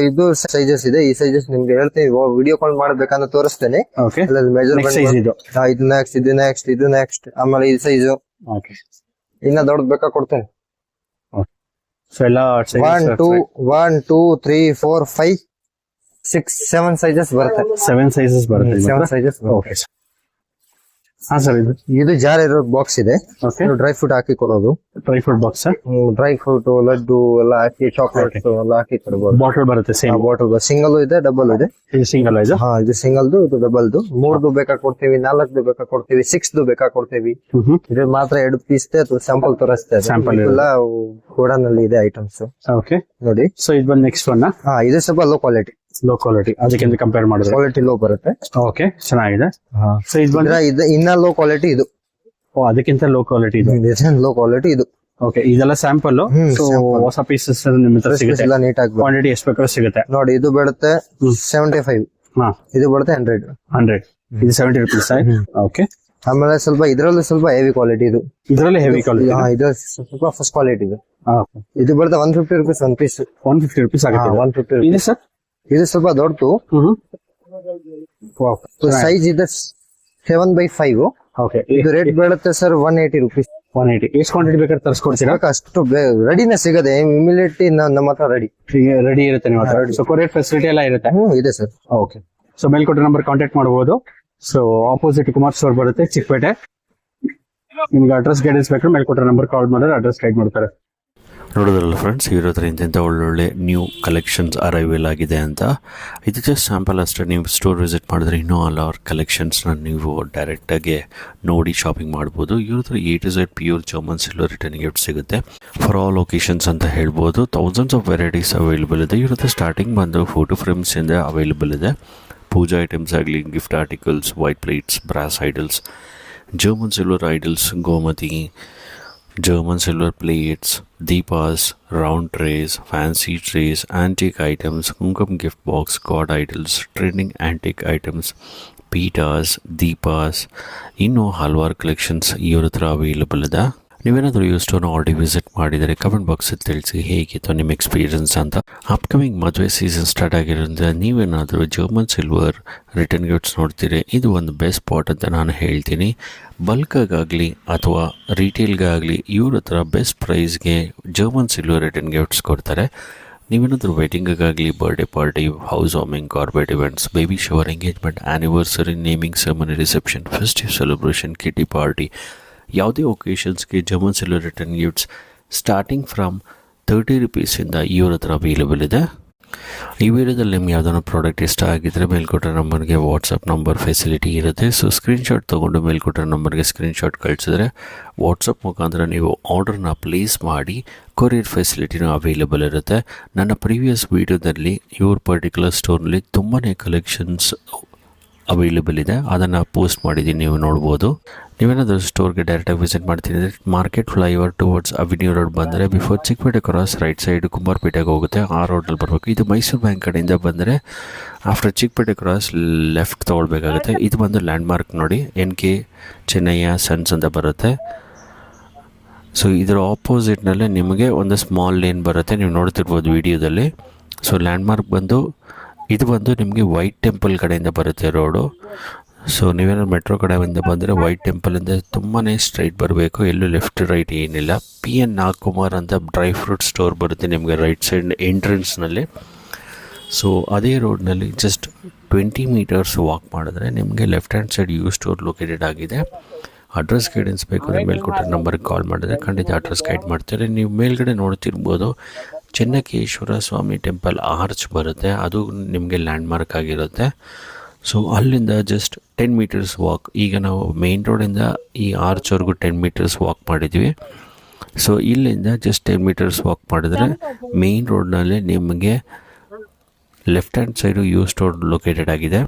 ಇದು ಸೈಜಸ್ ಇದೆ. ಈ ಸೈಜಸ್ ನಿಮ್ಗೆ ಹೇಳ್ತೀನಿ, ವಿಡಿಯೋ ಕಾಲ್ ಮಾಡಬೇಕಂತ ತೋರಿಸ್ತೇನೆ. ಓಕೆ, ಮೆಜರ್ಮೆಂಟ್ ಸೈಜ್ ಇದು? ಇದು ನೆಕ್ಸ್ಟ್ ಆಮೇಲೆ ಈ ಸೈಜ್. ಓಕೆ, ಇನ್ನ ದೊಡ್ಡ ಬೇಕಾ ಕೊಡ್ತೇನೆ. ಸೊ ಎಲ್ಲ 1 2 3 4 5 6 7 ಸೈಜಸ್ ಬರುತ್ತೆ. 7 ಸೈಜಸ್ ಬರುತ್ತೆ? 7 ಸೈಜಸ್. ಓಕೆ ಹಾ ಸರ್, ಇದು ಜಾರ್ ಇರೋ ಬಾಕ್ಸ್ ಇದೆ. ಡ್ರೈ ಫ್ರೂಟ್ ಹಾಕಿ ಕೊಡೋದು. Dry fruit box? Dry fruit, laddu ಎಲ್ಲ ಹಾಕಿ, ಚಾಕ್ಲೇಟ್ಸ್ ಎಲ್ಲ ಹಾಕಿ ಕೊಡಬಹುದು. ಬಾಟಲ್ ಬರುತ್ತೆ? ಸೇಮ್ ಬಾಟಲ್ ಸಿಂಗಲ್ ಇದೆ, ಡಬಲ್ ಇದೆ. ಇದು ಸಿಂಗಲ್? ಇದು ಸಿಂಗಲ್ದು, ಇದು ಡಬಲ್ದು. 3 ಬೇಕಾ ಕೊಡ್ತೀವಿ, 4 ಬೇಕಾ ಕೊಡ್ತೀವಿ, 6 ಬೇಕಾ ಕೊಡ್ತೀವಿ. ಇದು ಮಾತ್ರ 2 ಪೀಸ್ ಸ್ಯಾಂಪಲ್ ತೋರಿಸ್ತೇವೆ. ಸ್ಯಾಂಪಲ್ ಎಲ್ಲ ಗೋಡನ್ ಇದೆ ಐಟಮ್ಸ್ ಓಕೆ. ನೋಡಿ. ಸೊ ಇದು ಬಂದು ನೆಕ್ಸ್ಟ್ ಒನ್. ಇದು ಸ್ವಲ್ಪ ಲೋ ಕ್ವಾಲಿಟಿ ಅದಕ್ಕಿಂತ ಕಂಪೇರ್ ಮಾಡಿದ್ರೆ ಕ್ವಾಲಿಟಿ ಲೋ ಬರುತ್ತೆ. ಓಕೆ, ಚೆನ್ನಾಗಿದೆ. ಸೊ ಇದು ಬಂದ್ರೆ ಇನ್ನ ಲೋ ಕ್ವಾಲಿಟಿ ಇದು. ಅದಕ್ಕಿಂತ ಲೋ ಕ್ವಾಲಿಟಿ ಇದು. ಲೋ ಕ್ವಾಲಿಟಿ ಇದು. ಓಕೆ, ಇದೆಲ್ಲ ಸ್ಯಾಂಪಲ್. ಸೊ ಹೊಸ ಪೀಸಸ್ ನಿಮ್ ಹತ್ರ ಸಿಗುತ್ತೆ. ನೀಟಾಗಿ ಕ್ವಾಂಟಿಟಿ ಎಷ್ಟು ಬೇಕಾದ್ರೂ ಸಿಗುತ್ತೆ. ನೋಡಿ, ಇದು ಬೀಳುತ್ತೆ 75. ಇದು ಬೀಳುತ್ತೆ 100. ಇದು 70 rupees. ಓಕೆ. ಆಮೇಲೆ ಸ್ವಲ್ಪ ಇದ್ರಲ್ಲಿ ಸ್ವಲ್ಪ ಹೆವಿ ಕ್ವಾಲಿಟಿ ಇದು. ಇದರಲ್ಲಿ ಹೆವಿ ಕ್ವಾಲಿಟಿ. ಇದು ಸ್ವಲ್ಪ ಫಸ್ಟ್ ಕ್ವಾಲಿಟಿ ಇದು. ಇದು ಬರುತ್ತೆ 150 rupees ಒನ್ ಪೀಸ್. 150 rupees ಆಗುತ್ತೆ. 150. ಇದು ಸರ್, ಇದು ಸ್ವಲ್ಪ ದೊಡ್ಡದು. ಸೈಜ್ ಇದೆ 7x5. ಓಕೆ. ಇದು ರೇಟ್ ಬೀಳುತ್ತೆ ಸರ್ 180 rupees. 180. ಎಷ್ಟು ಕ್ವಾಂಟಿಟಿ ಬೇಕಾದ್ರೆ ತರಿಸ್ಕೊಡ್ತೀರಾ? ಅಷ್ಟು ರೆಡಿನೇ ಸಿಗದೆ. ಇಮಿಡಿಯೇಟ್ಲಿ ನಮ್ಮ ಹತ್ರ ರೆಡಿ ಇರುತ್ತೆ ನಿಮ್ಮ ಹತ್ರ. ಸೊ ಕೊರಿಯರ್ ಫೆಸಿಲಿಟಿ ಎಲ್ಲ ಇರುತ್ತೆ? ಇದೆ ಸರ್. ಓಕೆ. ಸೊ ಮೇಲ್ಕೊಟ್ಟ ನಂಬರ್ ಕಾಂಟ್ಯಾಕ್ಟ್ ಮಾಡಬಹುದು. ಸೊ ಆಪೋಸಿಟ್ ಕುಮಾರ್ ಸ್ಟೋರ್ ಬರುತ್ತೆ, ಚಿಕ್ಕಪೇಟೆ. ನಿಮ್ಗೆ ಅಡ್ರೆಸ್ ಗೈಡೆನ್ಸ್ ಬೇಕಾದ್ರೆ ಮೇಲ್ಕೊಟ್ಟ ನಂಬರ್ ಕಾಲ್ ಮಾಡಿದ್ರೆ ಅಡ್ರೆಸ್ ಗೈಡ್ ಮಾಡ್ತಾರೆ. ನೋಡೋದ್ರಲ್ಲ ಫ್ರೆಂಡ್ಸ್, ಇವ್ರ ಹತ್ರ ಇಂಥ ಒಳ್ಳೊಳ್ಳೆ ನ್ಯೂ ಕಲೆಕ್ಷನ್ಸ್ ಅರೈವಲ್ ಆಗಿದೆ ಅಂತ. ಇದು ಜಸ್ಟ್ ಸ್ಯಾಂಪಲ್ ಅಷ್ಟೇ. ನೀವು ಸ್ಟೋರ್ ವಿಸಿಟ್ ಮಾಡಿದ್ರೆ ಇನ್ನೂ ಹಲವಾರು ಕಲೆಕ್ಷನ್ಸ್ನ ನೀವು ಡೈರೆಕ್ಟಾಗಿ ನೋಡಿ ಶಾಪಿಂಗ್ ಮಾಡ್ಬೋದು. ಇವ್ರ ಹತ್ರ A to Z pure German silver return gift ಸಿಗುತ್ತೆ ಫಾರ್ ಆಲ್ ಲೊಕೇಶನ್ಸ್ ಅಂತ ಹೇಳ್ಬೋದು. ಥೌಸಂಡ್ಸ್ ಆಫ್ ವೆರೈಟೀಸ್ ಅವೈಲೇಬಲ್ ಇದೆ. ಇವ್ರ ಹತ್ರ ಸ್ಟಾರ್ಟಿಂಗ್ ಬಂದು ಫೋಟೋ ಫ್ರೇಮ್ಸಿಂದ ಅವೈಲೇಬಲ್ ಇದೆ. ಪೂಜಾ ಐಟಮ್ಸ್ ಆಗಲಿ, gift articles, white plates, brass idols, German silver idols, Gomati, German silver plates, deepas, round trays, fancy trays, antique items, kumkum gift box, god idols, trending antique items, pitas, deepas, ಇನ್ನೂ ಹಲವಾರು ಕಲೆಕ್ಷನ್ಸ್ ಇವ್ರ ಹತ್ರ ಅವೈಲೇಬಲ್ ಇದೆ. ನೀವೇನಾದರೂ ಈ ಸ್ಟೋರ್ನ ಆಲ್ರೆಡಿ ವಿಸಿಟ್ ಮಾಡಿದರೆ ಕಮೆಂಟ್ ಬಾಕ್ಸಲ್ಲಿ ತಿಳಿಸಿ ಹೇಗಿತ್ತು ನಿಮ್ಮ ಎಕ್ಸ್ಪೀರಿಯನ್ಸ್ ಅಂತ. ಅಪ್ಕಮಿಂಗ್ ಮದುವೆ ಸೀಸನ್ ಸ್ಟಾರ್ಟ್ ಆಗಿರೋದ್ರಿಂದ ನೀವೇನಾದರೂ ಜರ್ಮನ್ ಸಿಲ್ವರ್ ರಿಟರ್ನ್ ಗಿಫ್ಟ್ಸ್ ನೋಡ್ತೀರಿ, ಇದು ಒಂದು ಬೆಸ್ಟ್ ಸ್ಪಾಟ್ ಅಂತ ನಾನು ಹೇಳ್ತೀನಿ. ಬಲ್ಕಾಗಲಿ ಅಥವಾ ರಿಟೇಲ್ಗಾಗಲಿ ಇವ್ರ ಹತ್ರ ಬೆಸ್ಟ್ ಪ್ರೈಸ್ಗೆ ಜರ್ಮನ್ ಸಿಲ್ವರ್ ರಿಟರ್ನ್ ಗಿಫ್ಟ್ಸ್ ಕೊಡ್ತಾರೆ. ನೀವೇನಾದರೂ ವೆಡ್ಡಿಂಗಾಗಲಿ, birthday party, house warming, corporate events, baby shower, engagement, anniversary, naming ceremony, reception, festive celebration, kitty party, ಯಾವುದೇ ಒಕೇಶನ್ಸ್ಗೆ German silver return gifts starting from 30 rupees ಇವ್ರ ಹತ್ರ ಅವೈಲೇಬಲ್ ಇದೆ. ಈ ವಿಡಿಯೋದಲ್ಲಿ ನಿಮ್ಗೆ ಯಾವುದಾದ್ರು ಪ್ರಾಡಕ್ಟ್ ಇಷ್ಟ ಆಗಿದ್ದರೆ ಮೇಲ್ಕೊಟ್ಟ ನಂಬರ್ಗೆ ವಾಟ್ಸಪ್ ನಂಬರ್ ಫೆಸಿಲಿಟಿ ಇರುತ್ತೆ. ಸೊ ಸ್ಕ್ರೀನ್ಶಾಟ್ ತೊಗೊಂಡು ಮೇಲ್ಕೊಟ್ಟ ನಂಬರ್ಗೆ ಸ್ಕ್ರೀನ್ಶಾಟ್ ಕಳಿಸಿದ್ರೆ ವಾಟ್ಸಪ್ ಮುಖಾಂತರ ನೀವು ಆರ್ಡರ್ನ ಪ್ಲೇಸ್ ಮಾಡಿ ಕೊರಿಯರ್ ಫೆಸಿಲಿಟಿನೂ ಅವೈಲೇಬಲ್ ಇರುತ್ತೆ. ನನ್ನ ಪ್ರೀವಿಯಸ್ ವೀಡಿಯೋದಲ್ಲಿ ಇವ್ರ ಪರ್ಟಿಕ್ಯುಲರ್ ಸ್ಟೋರ್ನಲ್ಲಿ ತುಂಬಾ ಕಲೆಕ್ಷನ್ಸ್ ಅವೈಲೇಬಲ್ ಇದೆ, ಅದನ್ನು ಪೋಸ್ಟ್ ಮಾಡಿದ್ದೀನಿ, ನೀವು ನೋಡ್ಬೋದು. ನೀವೇನಾದರೂ ಸ್ಟೋರ್ಗೆ ಡೈರೆಕ್ಟಾಗಿ ವಿಸಿಟ್ ಮಾಡ್ತಿದ್ರೆ market flyover towards avenue road ಬಂದರೆ before Chickpet cross right side ಕುಂಬಾರಪೇಟೆಗೆ ಹೋಗುತ್ತೆ, ಆ ರೋಡಲ್ಲಿ ಬರಬೇಕು. ಇದು ಮೈಸೂರು ಬ್ಯಾಂಕ್ ಕಡೆಯಿಂದ ಬಂದರೆ ಆಫ್ಟರ್ ಚಿಕ್ಕಪೇಟೆ ಕ್ರಾಸ್ ಲೆಫ್ಟ್ ತೊಗೊಳ್ಬೇಕಾಗುತ್ತೆ. ಇದು ಬಂದು ಲ್ಯಾಂಡ್ಮಾರ್ಕ್ ನೋಡಿ, NK ಚೆನ್ನಯ್ಯ ಸನ್ಸ್ ಅಂತ ಬರುತ್ತೆ. ಸೊ ಇದರ ಆಪೋಸಿಟ್ನಲ್ಲೇ ನಿಮಗೆ ಒಂದು ಸ್ಮಾಲ್ ಲೇನ್ ಬರುತ್ತೆ, ನೀವು ನೋಡ್ತಿರ್ಬೋದು ವಿಡಿಯೋದಲ್ಲಿ. ಸೊ ಲ್ಯಾಂಡ್ಮಾರ್ಕ್ ಬಂದು ಇದು ಬಂದು ನಿಮಗೆ ವೈಟ್ ಟೆಂಪಲ್ ಕಡೆಯಿಂದ ಬರುತ್ತೆ ರೋಡು. ಸೊ ನೀವೇನಾದ್ರು ಮೆಟ್ರೋ ಕಡೆಯಿಂದ ಬಂದರೆ ವೈಟ್ ಟೆಂಪಲಿಂದ ತುಂಬಾ ಸ್ಟ್ರೈಟ್ ಬರಬೇಕು, ಎಲ್ಲೂ ಲೆಫ್ಟ್ ರೈಟ್ ಏನಿಲ್ಲ. PN ನಾಗಕುಮಾರ್ ಅಂತ ಡ್ರೈ ಫ್ರೂಟ್ ಸ್ಟೋರ್ ಬರುತ್ತೆ ನಿಮಗೆ ರೈಟ್ ಸೈಡ್ ಎಂಟ್ರೆನ್ಸ್ನಲ್ಲಿ. ಸೊ ಅದೇ ರೋಡ್ನಲ್ಲಿ ಜಸ್ಟ್ 20 meters ವಾಕ್ ಮಾಡಿದ್ರೆ ನಿಮಗೆ left hand side U store located ಆಗಿದೆ. ಅಡ್ರೆಸ್ ಗೈಡೆನ್ಸ್ ಬೇಕು ಅಂದರೆ ಮೇಲ್ಕೊಟ್ಟ ನಂಬರ್ಗೆ ಕಾಲ್ ಮಾಡಿದ್ರೆ ಖಂಡಿತ ಅಡ್ರೆಸ್ ಗೈಡ್ ಮಾಡ್ತಾರೆ. ನೀವು ಮೇಲ್ಗಡೆ ನೋಡ್ತಿರ್ಬೋದು ಚೆನ್ನಕೇಶ್ವರ ಸ್ವಾಮಿ ಟೆಂಪಲ್ ಆರ್ಚ್ ಬರುತ್ತೆ, ಅದು ನಿಮಗೆ ಲ್ಯಾಂಡ್ಮಾರ್ಕ್ ಆಗಿರುತ್ತೆ. ಸೊ ಅಲ್ಲಿಂದ ಜಸ್ಟ್ 10 meters ವಾಕ್. ಈಗ ನಾವು ಮೇನ್ ರೋಡಿಂದ ಈ ಆರ್ಚ್ವರೆಗೂ 10 meters ವಾಕ್ ಮಾಡಿದ್ವಿ. ಸೊ ಇಲ್ಲಿಂದ ಜಸ್ಟ್ 10 meters ವಾಕ್ ಮಾಡಿದ್ರೆ ಮೇನ್ ರೋಡ್ನಲ್ಲಿ ನಿಮಗೆ left hand side U store located ಆಗಿದೆ.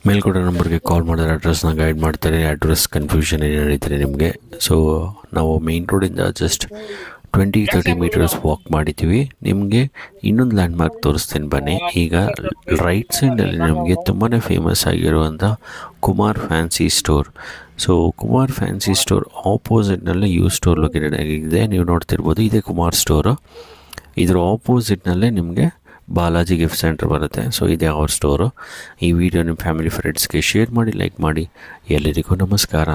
ಮೇಲ್ಕೊಟ್ಟ ನಂಬರ್ಗೆ ಕಾಲ್ ಮಾಡಿದ್ರೆ ಅಡ್ರೆಸ್ನ ಗೈಡ್ ಮಾಡ್ತಾರೆ. ಅಡ್ರೆಸ್ ಕನ್ಫ್ಯೂಷನ್ ಏನಿದ್ರೆ ನಿಮಗೆ. ಸೊ ನಾವು ಮೇನ್ ರೋಡಿಂದ ಜಸ್ಟ್ 20-30 meters ವಾಕ್ ಮಾಡಿದ್ದೀವಿ. ನಿಮಗೆ ಇನ್ನೊಂದು ಲ್ಯಾಂಡ್ಮಾರ್ಕ್ ತೋರಿಸ್ತೀನಿ ಬನ್ನಿ. ಈಗ ರೈಟ್ ಸೈಡಲ್ಲಿ ನಿಮಗೆ ತುಂಬಾ ಫೇಮಸ್ ಆಗಿರುವಂಥ Kumar fancy store. So Kumar fancy store ಆಪೋಸಿಟ್ನಲ್ಲೇ ಯು ಸ್ಟೋರ್ ಲೊಕೇಟೆಡ್ ಆಗಿದೆ, ನೀವು ನೋಡ್ತಿರ್ಬೋದು. ಇದೇ ಕುಮಾರ್ ಸ್ಟೋರು. ಇದರ ಆಪೋಸಿಟ್ನಲ್ಲೇ ನಿಮಗೆ ಬಾಲಾಜಿ ಗಿಫ್ಟ್ ಸೆಂಟರ್ ಬರುತ್ತೆ. ಸೊ ಇದೇ ಅವ್ರ ಸ್ಟೋರು. ಈ ವಿಡಿಯೋ ನಿಮ್ಮ ಫ್ಯಾಮಿಲಿ ಫ್ರೆಂಡ್ಸ್ಗೆ ಶೇರ್ ಮಾಡಿ, ಲೈಕ್ ಮಾಡಿ. ಎಲ್ಲರಿಗೂ ನಮಸ್ಕಾರ.